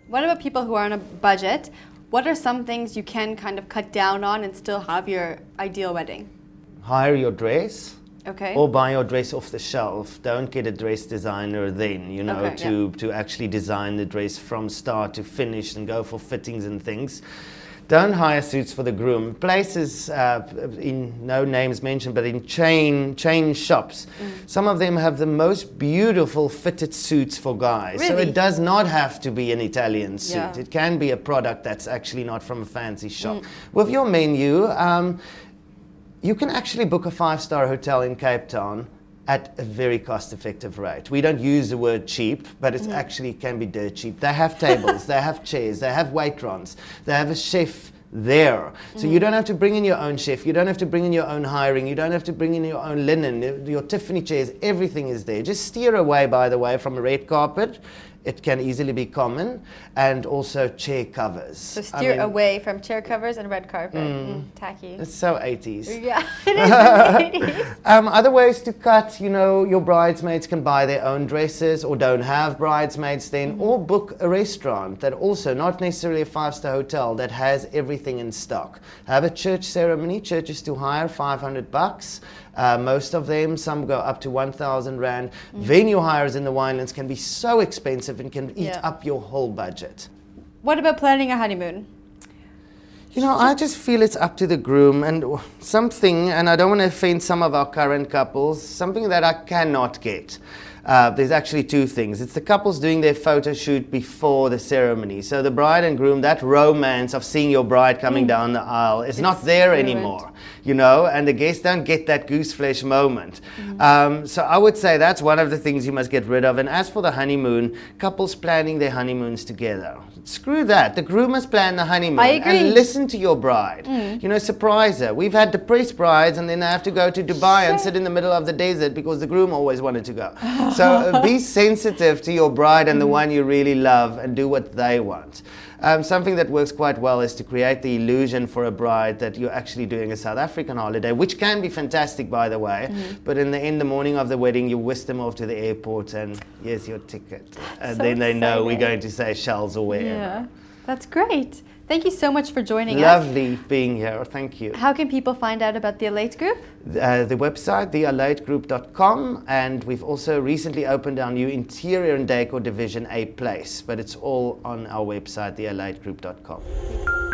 What about people who are on a budget? What are some things you can kind of cut down on and still have your ideal wedding? Hire your dress. Okay. Or buy your dress off the shelf. Don't get a dress designer then, you know, to actually design the dress from start to finish and go for fittings and things. Don't hire suits for the groom. Places, in no names mentioned, but in chain shops, some of them have the most beautiful fitted suits for guys. Really? So it does not have to be an Italian suit. Yeah. It can be a product that's actually not from a fancy shop. With your menu, you can actually book a 5-star hotel in Cape Town at a very cost-effective rate. We don't use the word cheap, but it actually can be dirt cheap. They have tables, they have chairs, they have waitrons, they have a chef there. So you don't have to bring in your own chef, you don't have to bring in your own hiring, you don't have to bring in your own linen, your Tiffany chairs, everything is there. Just steer away, by the way, from a red carpet. It can easily be common, and also chair covers. So steer away from chair covers and red carpet. Tacky. It's so 80s. Yeah, it is 80s. Other ways to cut, you know, your bridesmaids can buy their own dresses or don't have bridesmaids then, or book a restaurant that also, not necessarily a 5-star hotel, that has everything in stock. Have a church ceremony, churches to hire, $500. Most of them, some go up to 1,000 Rand. Venue hires in the winelands can be so expensive and can eat up your whole budget. What about planning a honeymoon? You know, I just feel it's up to the groom, and something, and I don't want to offend some of our current couples, something that I cannot get. There's actually two things. It's the couples doing their photo shoot before the ceremony. So the bride and groom, that romance of seeing your bride coming down the aisle is not there anymore, you know, and the guests don't get that goose flesh moment. So I would say that's one of the things you must get rid of. And as for the honeymoon, couples planning their honeymoons together. Screw that. The groom must plan the honeymoon. I agree. And listen to your bride. You know, surprise her. We've had depressed brides and then they have to go to Dubai and sit in the middle of the desert because the groom always wanted to go. So be sensitive to your bride and the one you really love and do what they want. Something that works quite well is to create the illusion for a bride that you're actually doing a South African holiday, which can be fantastic, by the way. But in the morning of the wedding, you whisk them off to the airport and here's your ticket. And then they know we're going to Seychelles or wherever. Yeah, that's great. Thank you so much for joining us. Lovely being here. Thank you. How can people find out about the Aleit Group? The website, thealeitgroup.com, and we've also recently opened our new interior and decor division, A Place, but it's all on our website, thealeitgroup.com.